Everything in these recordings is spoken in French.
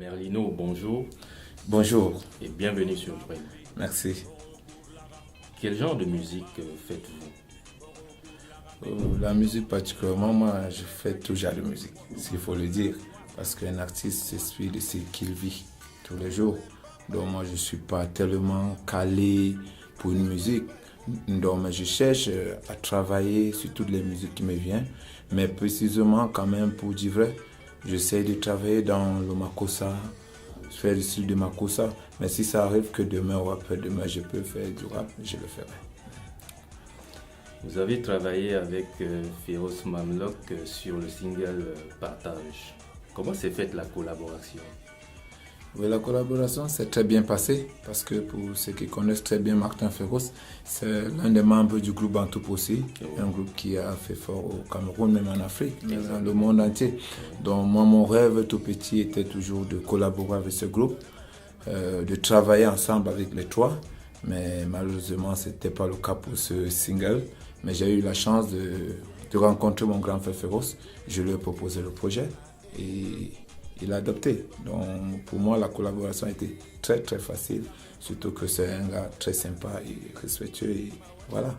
Merlino, bonjour Bonjour, et bienvenue sur Prime. merci. Quel genre de musique faites-vous? La musique particulièrement, moi je fais tout genre de musique, s'il faut le dire, parce qu'un artiste s'inspire de ce qu'il vit tous les jours. Donc moi je ne suis pas tellement calé pour une musique, donc mais je cherche à travailler sur toutes les musiques qui me viennent, mais précisément quand même pour dire vrai, j'essaie de travailler dans le makossa, faire du style de makossa, mais si ça arrive que demain ou après-demain je peux faire du rap, je le ferai. Vous avez travaillé avec Feroz Mamlok sur le single Partage. Comment s'est faite la collaboration? Oui, la collaboration s'est très bien passée parce que pour ceux qui connaissent très bien Martin Feroz, c'est l'un des membres du groupe Bantup aussi, un groupe qui a fait fort au Cameroun, même en Afrique, dans le monde entier. Donc moi, mon rêve tout petit était toujours de collaborer avec ce groupe, de travailler ensemble avec les trois, mais malheureusement, ce n'était pas le cas pour ce single. Mais j'ai eu la chance de rencontrer mon grand frère Feroz. Je lui ai proposé le projet et il a adopté. Donc pour moi, la collaboration a été très très facile, surtout que c'est un gars très sympa et respectueux. Et voilà.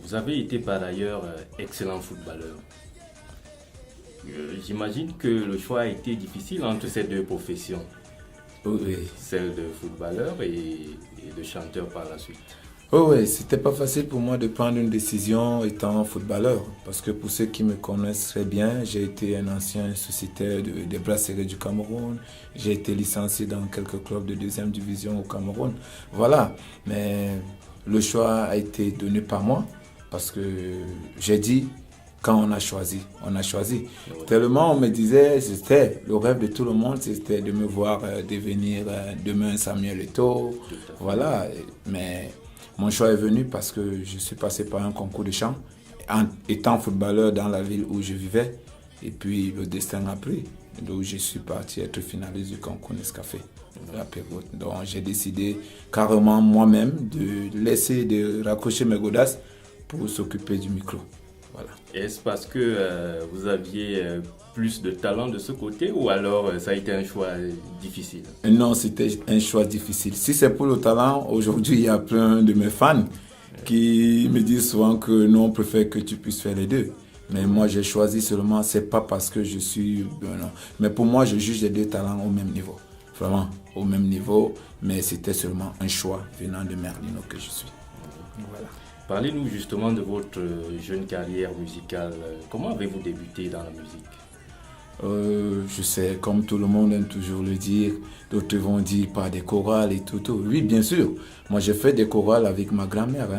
Vous avez été par ailleurs excellent footballeur. J'imagine que le choix a été difficile entre ces deux professions, Oui. celle de footballeur et de chanteur par la suite. Oh oui, c'était pas facile pour moi de prendre une décision étant footballeur. Parce que pour ceux qui me connaissent très bien, j'ai été un ancien sociétaire des Brasseries du Cameroun. J'ai été licencié dans quelques clubs de deuxième division au Cameroun. Voilà. Mais le choix a été donné par moi. Parce que j'ai dit, quand on a choisi, on a choisi. Oui. Tellement on me disait, c'était le rêve de tout le monde, c'était de me voir devenir demain Samuel Eto'o. Voilà. Mais mon choix est venu parce que je suis passé par un concours de chant, étant footballeur dans la ville où je vivais. Et puis le destin a pris. Donc je suis parti être finaliste du concours Nescafé. Donc j'ai décidé carrément moi-même de raccrocher mes godasses pour s'occuper du micro. Voilà. Est-ce parce que vous aviez plus de talent de ce côté ou alors ça a été un choix difficile? Non, c'était un choix difficile. Si c'est pour le talent, aujourd'hui il y a plein de mes fans qui me disent souvent que non, on préfère que tu puisses faire les deux. Mais moi j'ai choisi seulement, c'est pas parce que je suis... non. Mais pour moi, je juge les deux talents au même niveau. Vraiment, au même niveau. Mais c'était seulement un choix venant de Merlino que je suis. Voilà. Parlez-nous justement de votre jeune carrière musicale. Comment avez-vous débuté dans la musique? Je sais, comme tout le monde aime toujours le dire, d'autres vont dire par des chorales et tout. Oui, bien sûr. Moi, j'ai fait des chorales avec ma grand-mère.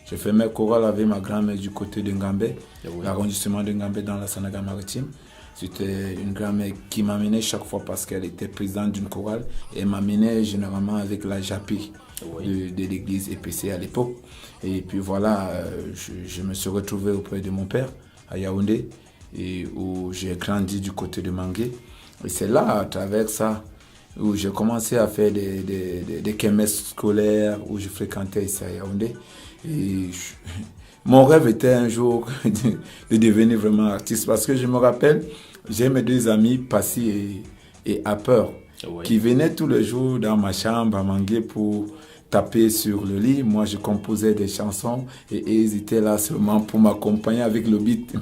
J'ai fait mes chorales avec ma grand-mère du côté de Ngambé, l'arrondissement de Ngambé dans la Sanaga maritime. C'était une grand-mère qui m'amenait chaque fois parce qu'elle était présidente d'une chorale et m'amenait généralement avec la JAPI de l'église EPC à l'époque. Et puis voilà, je me suis retrouvé auprès de mon père à Yaoundé et où j'ai grandi du côté de Mangué. Et c'est là, à travers ça, où j'ai commencé à faire des kermesses scolaires où je fréquentais ici à Yaoundé. Et mon rêve était un jour de devenir vraiment artiste parce que je me rappelle, j'ai mes deux amis, Passy et Apeur, qui venaient tous les jours dans ma chambre à Mangué pour taper sur le lit. Moi, je composais des chansons et ils étaient là seulement pour m'accompagner avec le beat,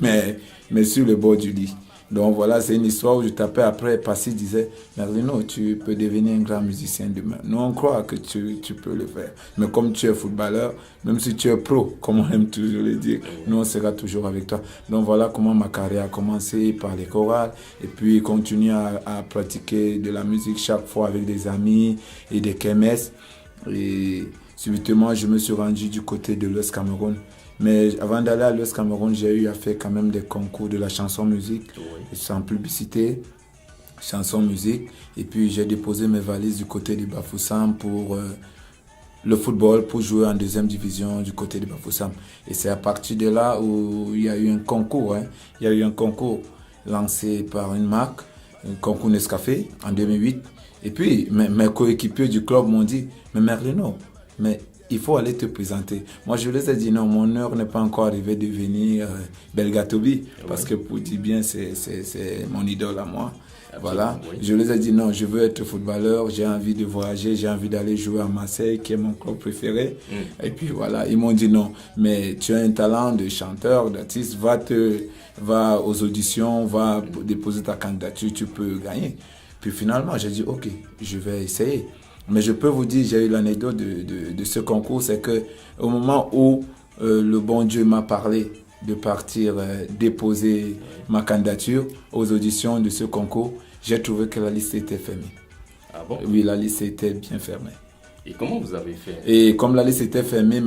mais sur le bord du lit. Donc voilà, c'est une histoire où je tapais après. Passy disait, Merlino, tu peux devenir un grand musicien demain. Nous, on croit que tu peux le faire. Mais comme tu es footballeur, même si tu es pro, comme on aime toujours le dire, nous, on sera toujours avec toi. Donc voilà comment ma carrière a commencé par les chorales. Et puis, continuer à pratiquer de la musique chaque fois avec des amis et des kermesses. Et subitement, je me suis rendu du côté de l'Ouest Cameroun. Mais avant d'aller à l'Ouest Cameroun, j'ai eu à faire quand même des concours de la chanson-musique, sans publicité, chanson-musique. Et puis j'ai déposé mes valises du côté de Bafoussam pour le football, pour jouer en deuxième division du côté de Bafoussam. Et c'est à partir de là où il y a eu un concours. Il y a eu un concours lancé par une marque, un concours Nescafé en 2008. Et puis mes coéquipiers du club m'ont dit, mais Merlino, mais il faut aller te présenter. Moi, je les ai dit, non, mon heure n'est pas encore arrivée de venir Belgatobi, parce que pour dire bien, c'est mon idole à moi. Voilà, Oui. je les ai dit non, je veux être footballeur, j'ai envie de voyager, j'ai envie d'aller jouer à Marseille, qui est mon club préféré. Et puis voilà, ils m'ont dit non, mais tu as un talent de chanteur, d'artiste, va aux auditions, va déposer ta candidature, tu peux gagner. Puis finalement, j'ai dit ok, je vais essayer. Mais je peux vous dire, j'ai eu l'anecdote de ce concours, c'est que au moment où le bon Dieu m'a parlé de partir déposer ma candidature aux auditions de ce concours, j'ai trouvé que la liste était fermée. Ah bon? Oui, la liste était bien fermée. Et comment vous avez fait? Et comme la liste était fermée,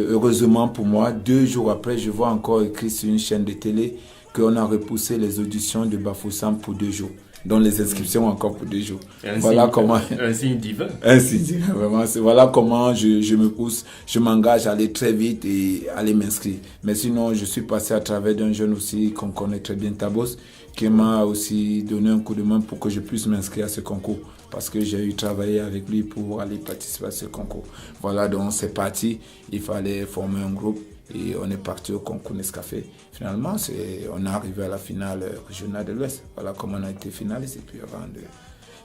heureusement pour moi, 2 jours après, je vois encore écrit sur une chaîne de télé qu'on a repoussé les auditions de Bafoussam pour 2 jours. Donc les inscriptions encore pour 2 jours. Voilà comment... Un signe divin. Un signe divin, vraiment. Voilà comment je me pousse, je m'engage à aller très vite et aller m'inscrire. Mais sinon, je suis passé à travers d'un jeune aussi qu'on connaît très bien, Tabos, qui m'a aussi donné un coup de main pour que je puisse m'inscrire à ce concours. Parce que j'ai eu travaillé avec lui pour aller participer à ce concours. Voilà, donc c'est parti. Il fallait former un groupe. Et on est parti au concours Nescafé. Finalement, on est arrivé à la finale régionale de l'Ouest. Voilà comment on a été finaliste.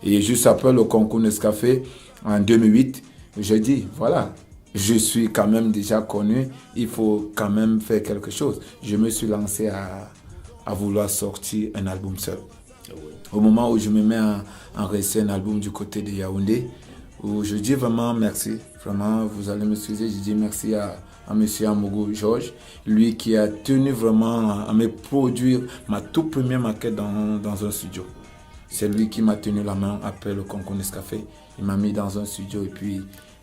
Et juste après le concours Nescafé, en 2008, j'ai dit, voilà, je suis quand même déjà connu, il faut quand même faire quelque chose. Je me suis lancé à vouloir sortir un album seul. Au moment où je me mets à enregistrer un album du côté de Yaoundé, où je dis vraiment merci, vraiment, vous allez m'excuser, je dis merci à M. Amougou Georges, lui qui a tenu vraiment à me produire ma toute première maquette dans un studio. C'est lui qui m'a tenu la main après le concours Nescafé. Il m'a mis dans un studio et puis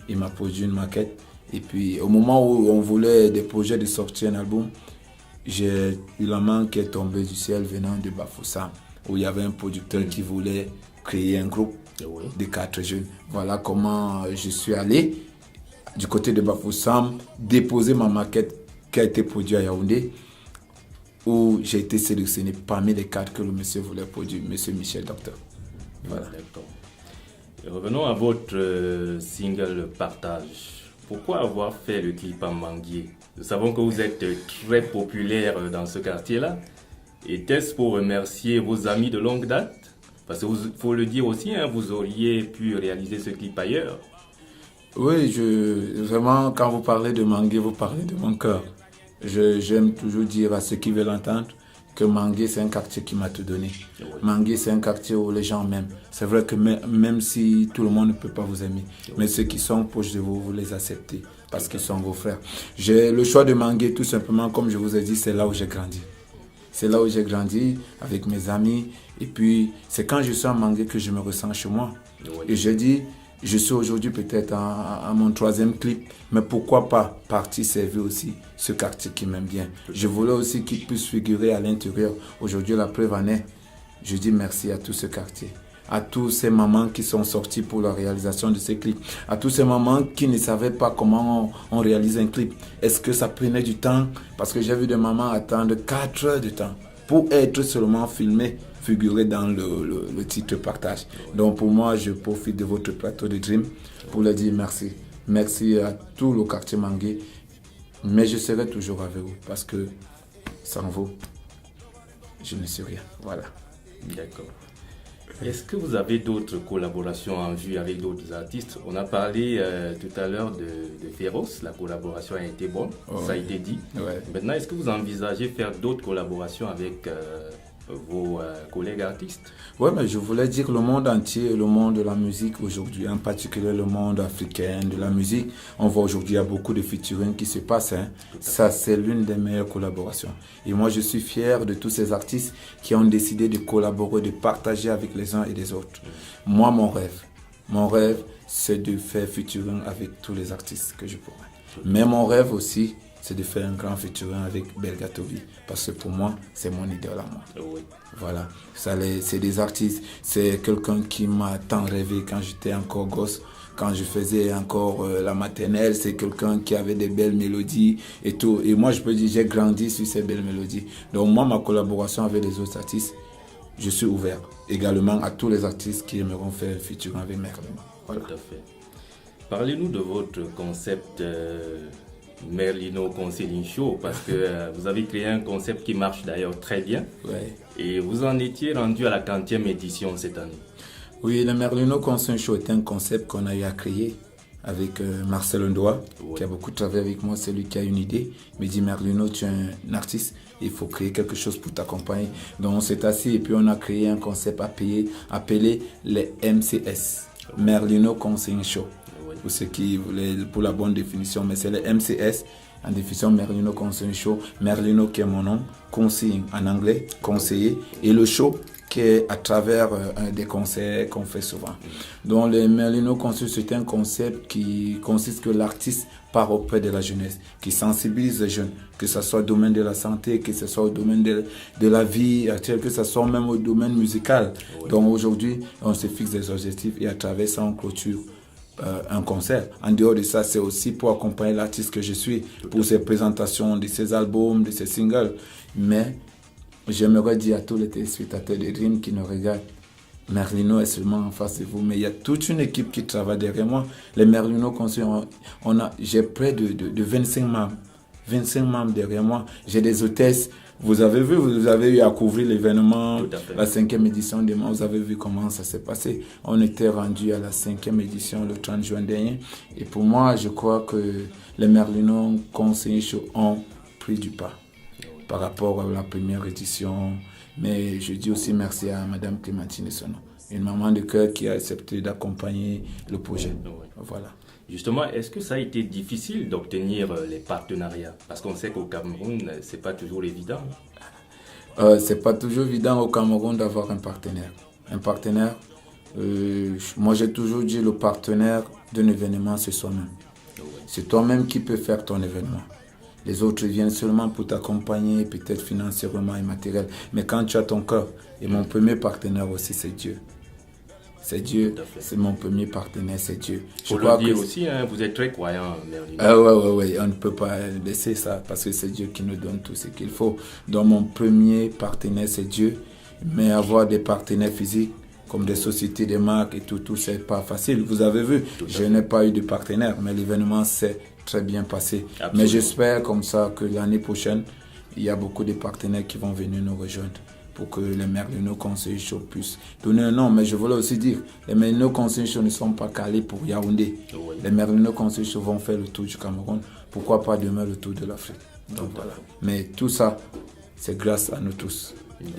il m'a produit une maquette. Et puis au moment où on voulait des projets de sortir un album, j'ai eu la main qui est tombée du ciel venant de Bafoussam, où il y avait un producteur qui voulait créer un groupe de 4 jeunes. Voilà comment je suis allé du côté de Bafoussam, déposer ma maquette qui a été produite à Yaoundé, où j'ai été sélectionné parmi les 4 que le monsieur voulait produire, monsieur Michel Docteur. Voilà. D'accord. Et revenons à votre single Partage. Pourquoi avoir fait le clip en Manguier? Nous savons que vous êtes très populaire dans ce quartier-là. Était-ce pour remercier vos amis de longue date? Parce qu'il faut le dire aussi, hein, vous auriez pu réaliser ce clip ailleurs. Oui, vraiment, quand vous parlez de Manguier, vous parlez de mon cœur. J'aime toujours dire à ceux qui veulent l'entendre que Manguier, c'est un quartier qui m'a tout donné. Oui. Manguier, c'est un quartier où les gens m'aiment. C'est vrai que même si tout le monde ne peut pas vous aimer, mais ceux qui sont proches de vous, vous les acceptez parce qu'ils sont vos frères. J'ai le choix de Manguier, tout simplement, comme je vous ai dit, c'est là où j'ai grandi. C'est là où j'ai grandi avec mes amis. Et puis, c'est quand je suis à Manguier que je me ressens chez moi. Oui. Et je dis, je suis aujourd'hui peut-être à mon 3e clip, mais pourquoi pas partir servir aussi ce quartier qui m'aime bien. Je voulais aussi qu'il puisse figurer à l'intérieur. Aujourd'hui, la preuve en est. Je dis merci à tout ce quartier, à tous ces mamans qui sont sorties pour la réalisation de ces clips, à tous ces mamans qui ne savaient pas comment on réalise un clip. Est-ce que ça prenait du temps? Parce que j'ai vu des mamans attendre 4 heures de temps pour être seulement filmées, figurer dans le titre Partage. Donc pour moi, je profite de votre plateau de Dream pour leur dire merci. Merci à tout le quartier Manguier. Mais je serai toujours avec vous parce que sans vous, je ne suis rien. Voilà. D'accord. Est-ce que vous avez d'autres collaborations en vue avec d'autres artistes? On a parlé tout à l'heure de Féroz, la collaboration a été bonne, ça a été dit. Ouais. Maintenant, est-ce que vous envisagez faire d'autres collaborations avec vos collègues artistes? Oui, mais je voulais dire que le monde entier, le monde de la musique aujourd'hui, en particulier le monde africain de la musique, on voit aujourd'hui, il y a beaucoup de featuring qui se passent. Hein. Ça, c'est l'une des meilleures collaborations. Et moi, je suis fier de tous ces artistes qui ont décidé de collaborer, de partager avec les uns et les autres. Moi, mon rêve, c'est de faire featuring avec tous les artistes que je pourrais. Mais mon rêve aussi, c'est de faire un grand featuring avec Belgatobi. Parce que pour moi, c'est mon idole à moi. Oui. Voilà. C'est des artistes. C'est quelqu'un qui m'a tant rêvé quand j'étais encore gosse. Quand je faisais encore la maternelle, c'est quelqu'un qui avait des belles mélodies et tout. Et moi, je peux dire, j'ai grandi sur ces belles mélodies. Donc moi, ma collaboration avec les autres artistes, je suis ouvert également à tous les artistes qui aimeront faire featuring avec Merlin. Voilà. Tout à fait. Parlez-nous de votre concept Merlino Counseling Show, parce que vous avez créé un concept qui marche d'ailleurs très bien. Ouais. Et vous en étiez rendu à la 40e édition cette année. Oui, le Merlino Counseling Show est un concept qu'on a eu à créer avec Marcel Ndoa, qui a beaucoup travaillé avec moi. C'est lui qui a une idée. Il me dit, Merlino, tu es un artiste, il faut créer quelque chose pour t'accompagner. Donc on s'est assis et puis on a créé un concept appelé les MCS, Merlino Counseling Show. Pour ceux qui voulaient, pour la bonne définition, mais c'est les MCS, en définition Merlino Counseling Show. Merlino qui est mon nom, conseil en anglais, conseiller, et le show qui est à travers des conseils qu'on fait souvent. Donc le Merlino Counseling, c'est un concept qui consiste que l'artiste part auprès de la jeunesse, qui sensibilise les jeunes, que ce soit au domaine de la santé, que ce soit au domaine de la vie actuelle, que ce soit même au domaine musical. Oui. Donc aujourd'hui, on se fixe des objectifs et à travers ça, on clôture un concert. En dehors de ça, c'est aussi pour accompagner l'artiste que je suis, pour ses présentations de ses albums, de ses singles. Mais j'aimerais dire à tous les téléspectateurs de Dream qui nous regardent, Merlino est seulement en face de vous, mais il y a toute une équipe qui travaille derrière moi. Les Merlino Conseils, j'ai près de 25 membres. 25 membres derrière moi. J'ai des hôtesses. Vous avez vu, vous avez eu à couvrir l'événement, la 5e édition de moi. Vous avez vu comment ça s'est passé. On était rendu à la 5e édition le 30 juin dernier. Et pour moi, je crois que les Merlino Conseils ont pris du pas par rapport à la première édition. Mais je dis aussi merci à Madame Clémentine Sono, une maman de cœur qui a accepté d'accompagner le projet. Voilà. Justement, est-ce que ça a été difficile d'obtenir les partenariats? Parce qu'on sait qu'au Cameroun, c'est pas toujours évident. C'est pas toujours évident au Cameroun d'avoir un partenaire. Un partenaire, moi j'ai toujours dit le partenaire d'un événement, c'est soi-même. C'est toi-même qui peux faire ton événement. Les autres viennent seulement pour t'accompagner, peut-être financièrement et matériel. Mais quand tu as ton cœur, et mon premier partenaire aussi, c'est Dieu. C'est Dieu, c'est mon premier partenaire, c'est Dieu. Faut le dire aussi, hein, vous êtes très croyant, Merlino. Oui, on ne peut pas laisser ça parce que c'est Dieu qui nous donne tout ce qu'il faut. Donc mon premier partenaire, c'est Dieu. Mais avoir des partenaires physiques, comme des sociétés, des marques et tout, c'est pas facile. Vous avez vu, je n'ai pas eu de partenaire, mais l'événement s'est très bien passé. Absolument. Mais j'espère comme ça que l'année prochaine, il y a beaucoup de partenaires qui vont venir nous rejoindre pour que les Merlino Conseil Show puissent donner un nom. Mais je voulais aussi dire, les Merlino Conseil Show ne sont pas calés pour Yaoundé. Oui. Les Merlino Conseil Show vont faire le tour du Cameroun. Pourquoi pas demain le tour de l'Afrique? Donc voilà. Mais tout ça, c'est grâce à nous tous.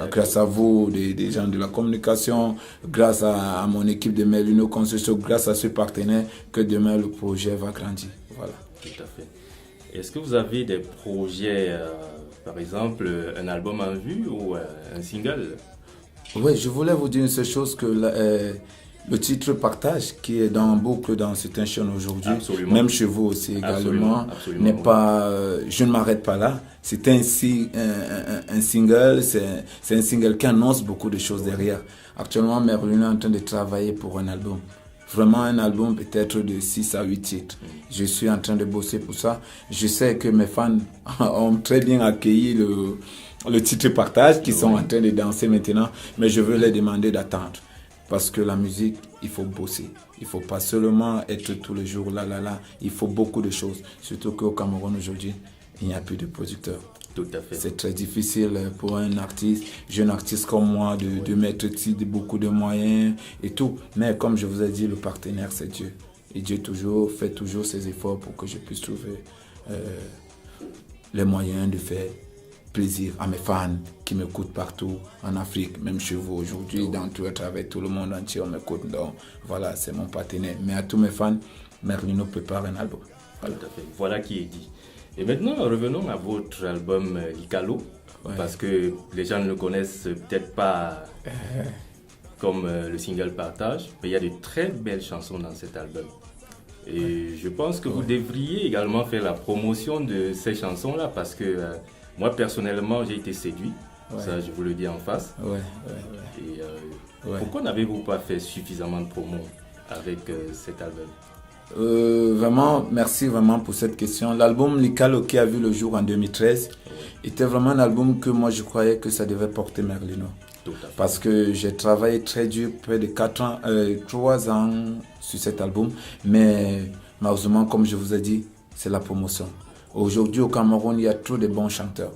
Grâce à vous, des gens de la communication, grâce à mon équipe de Merlino Conseil Show, grâce à ce partenaire, que demain le projet va grandir. Voilà. Tout à fait. Est-ce que vous avez des projets, par exemple, un album en vue ou un single? Oui, je voulais vous dire une seule chose, que le titre Partage, qui est dans boucle dans certaines chaînes aujourd'hui, même chez vous aussi également, n'est pas, je ne m'arrête pas là. C'est un single, c'est un single qui annonce beaucoup de choses derrière. Actuellement, Merlino est en train de travailler pour un album. Vraiment un album peut-être de 6 à 8 titres. Je suis en train de bosser pour ça. Je sais que mes fans ont très bien accueilli le titre Partage, qui sont en train de danser maintenant. Mais je veux les demander d'attendre. Parce que la musique, il faut bosser. Il ne faut pas seulement être tous les jours là. Il faut beaucoup de choses. Surtout qu'au Cameroun aujourd'hui, il n'y a plus de producteurs. Tout à fait. C'est très difficile pour un artiste, jeune artiste comme moi, de mettre beaucoup de moyens et tout. Mais comme je vous ai dit, le partenaire, c'est Dieu. Et Dieu fait toujours ses efforts pour que je puisse trouver les moyens de faire plaisir à mes fans qui m'écoutent partout en Afrique, même chez vous aujourd'hui, à travers tout le monde entier, on m'écoute. Donc voilà, c'est mon partenaire. Mais à tous mes fans, Merlino prépare un album. Voilà. Tout à fait. Voilà qui est dit. Et maintenant, revenons à votre album Icalo, parce que les gens ne le connaissent peut-être pas comme le single Partage, mais il y a de très belles chansons dans cet album. Et je pense que vous devriez également faire la promotion de ces chansons-là, parce que moi, personnellement, j'ai été séduit. Ça, je vous le dis en face. Et pourquoi n'avez-vous pas fait suffisamment de promo avec cet album? Vraiment, merci vraiment pour cette question. L'album Likalo qui a vu le jour en 2013 était vraiment un album que moi je croyais que ça devait porter Merlino. Parce que j'ai travaillé très dur, près de 3 ans sur cet album. Mais malheureusement, comme je vous ai dit, c'est la promotion. Aujourd'hui au Cameroun, il y a trop de bons chanteurs,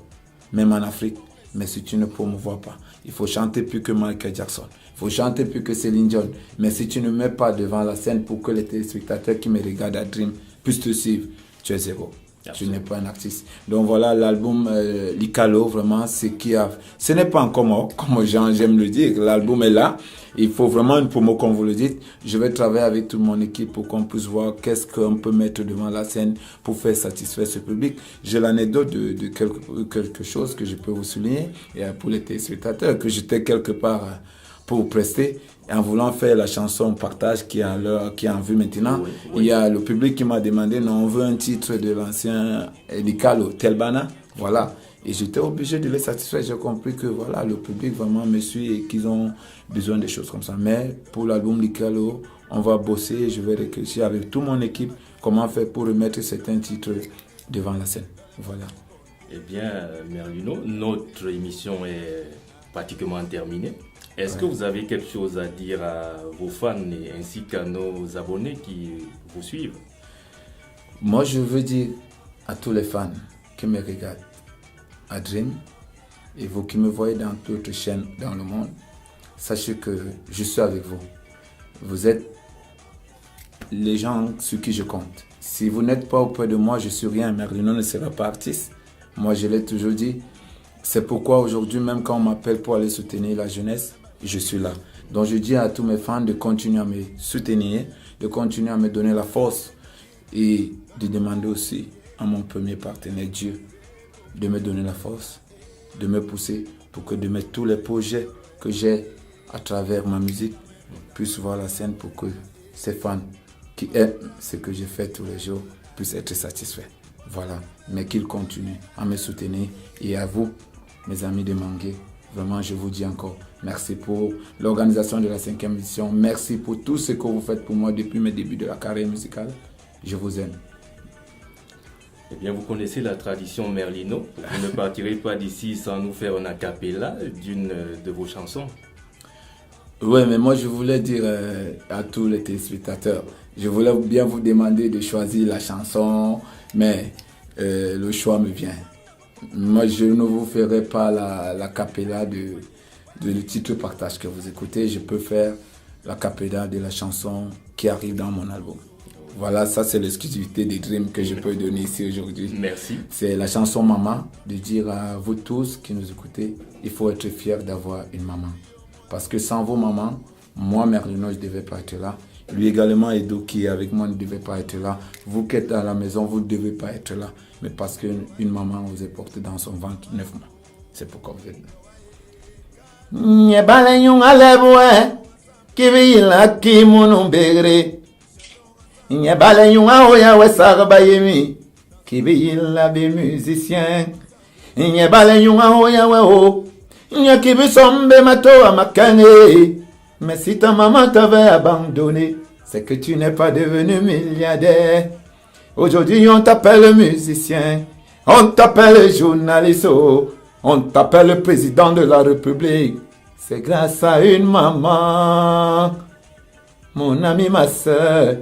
même en Afrique. Mais si tu ne promouvois pas, il faut chanter plus que Michael Jackson. Il faut chanter plus que Céline Dion. Mais si tu ne mets pas devant la scène pour que les téléspectateurs qui me regardent à Dream puissent te suivre, tu es zéro. Tu n'es pas un artiste. Donc voilà, l'album Likalo, vraiment, ce n'est pas encore mort, comme j'aime le dire. L'album est là. Il faut vraiment une promo, comme vous le dites. Je vais travailler avec toute mon équipe pour qu'on puisse voir qu'est-ce qu'on peut mettre devant la scène pour faire satisfaire ce public. J'ai l'anecdote de quelque chose que je peux vous souligner et pour les téléspectateurs, que j'étais quelque part pour prester. En voulant faire la chanson Partage qui est en vue maintenant, il y a le public qui m'a demandé, non, on veut un titre de l'ancien Likalo, Telbana, voilà. Et j'étais obligé de les satisfaire. J'ai compris que voilà, le public vraiment me suit et qu'ils ont besoin de choses comme ça. Mais pour l'album Likalo, on va bosser et je vais réfléchir avec toute mon équipe comment faire pour remettre certains titres devant la scène. Voilà. Eh bien, Merlino, notre émission est pratiquement terminée. Est-ce que vous avez quelque chose à dire à vos fans et ainsi qu'à nos abonnés qui vous suivent? Moi, je veux dire à tous les fans qui me regardent à Dream et vous qui me voyez dans d'autres chaînes dans le monde, sachez que je suis avec vous. Vous êtes les gens sur qui je compte. Si vous n'êtes pas auprès de moi, je suis rien. Merlino ne sera pas artiste. Moi, je l'ai toujours dit. C'est pourquoi aujourd'hui, même quand on m'appelle pour aller soutenir la jeunesse, je suis là. Donc je dis à tous mes fans de continuer à me soutenir, de continuer à me donner la force et de demander aussi à mon premier partenaire, Dieu, de me donner la force, de me pousser pour que demain tous les projets que j'ai à travers ma musique puissent voir la scène pour que ces fans qui aiment ce que je fais tous les jours puissent être satisfaits. Voilà, mais qu'ils continuent à me soutenir et à vous, mes amis de Mangué, vraiment je vous dis encore merci pour l'organisation de la 5e édition, merci pour tout ce que vous faites pour moi depuis mes débuts de la carrière musicale, je vous aime. Eh bien, vous connaissez la tradition Merlino, vous ne partirez pas d'ici sans nous faire un a cappella d'une de vos chansons. Oui, mais moi je voulais dire à tous les téléspectateurs, je voulais bien vous demander de choisir la chanson, mais le choix me vient. Moi je ne vous ferai pas la cappella de le titre Partage que vous écoutez, je peux faire la cappella de la chanson qui arrive dans mon album. Voilà, ça c'est l'exclusivité des Dream que je peux donner ici aujourd'hui. Merci. C'est la chanson Maman, de dire à vous tous qui nous écoutez, il faut être fier d'avoir une maman. Parce que sans vos mamans, moi Merlino, je ne devais pas être là. Lui également, Edo qui est avec moi ne devait pas être là. Vous qui êtes à la maison, vous ne devez pas être là. Mais parce qu'une maman vous est portée dans son ventre 9 mois. C'est pourquoi vous êtes là. Nyebalenyung alebwe kibila kimunumbere Nyebalenyung aoya wesarbayemi kibila be musicien Nyebalenyung aoya weho Nyakibisombe mato amakane Mais si ta maman t'avait abandonné, c'est que tu n'es pas devenu milliardaire. Aujourd'hui on t'appelle musicien, on t'appelle journaliste, on t'appelle le président de la République. C'est grâce à une maman. Mon ami, ma soeur,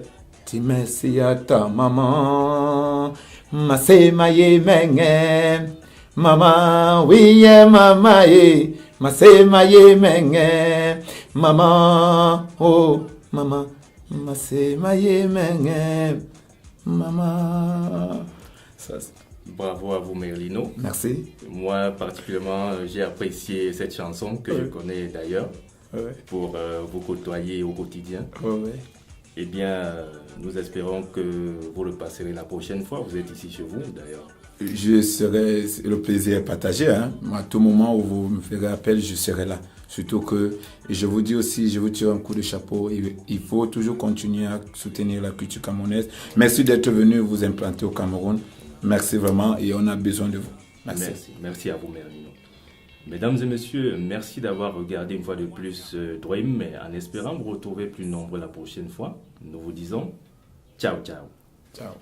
dis merci à ta maman. Ma se maye menge. Maman, oui, maman, ma se maye menge. Maman, oh, maman, ma se maye menge. Maman. Ça, bravo à vous Merlino. Merci. Moi particulièrement, j'ai apprécié cette chanson que je connais d'ailleurs pour vous côtoyer au quotidien. Eh bien, nous espérons que vous le passerez la prochaine fois. Vous êtes ici chez vous d'ailleurs. Je serai, le plaisir est partagé. Hein. À tout moment où vous me ferez appel, je serai là. Surtout que, et je vous dis aussi, je vous tire un coup de chapeau. Il faut toujours continuer à soutenir la culture camerounaise. Merci d'être venu vous implanter au Cameroun. Merci vraiment et on a besoin de vous. Merci. Merci à vous Merlino. Mesdames et messieurs, merci d'avoir regardé une fois de plus Dream, mais en espérant vous retrouver plus nombreux la prochaine fois. Nous vous disons Ciao, ciao. Ciao.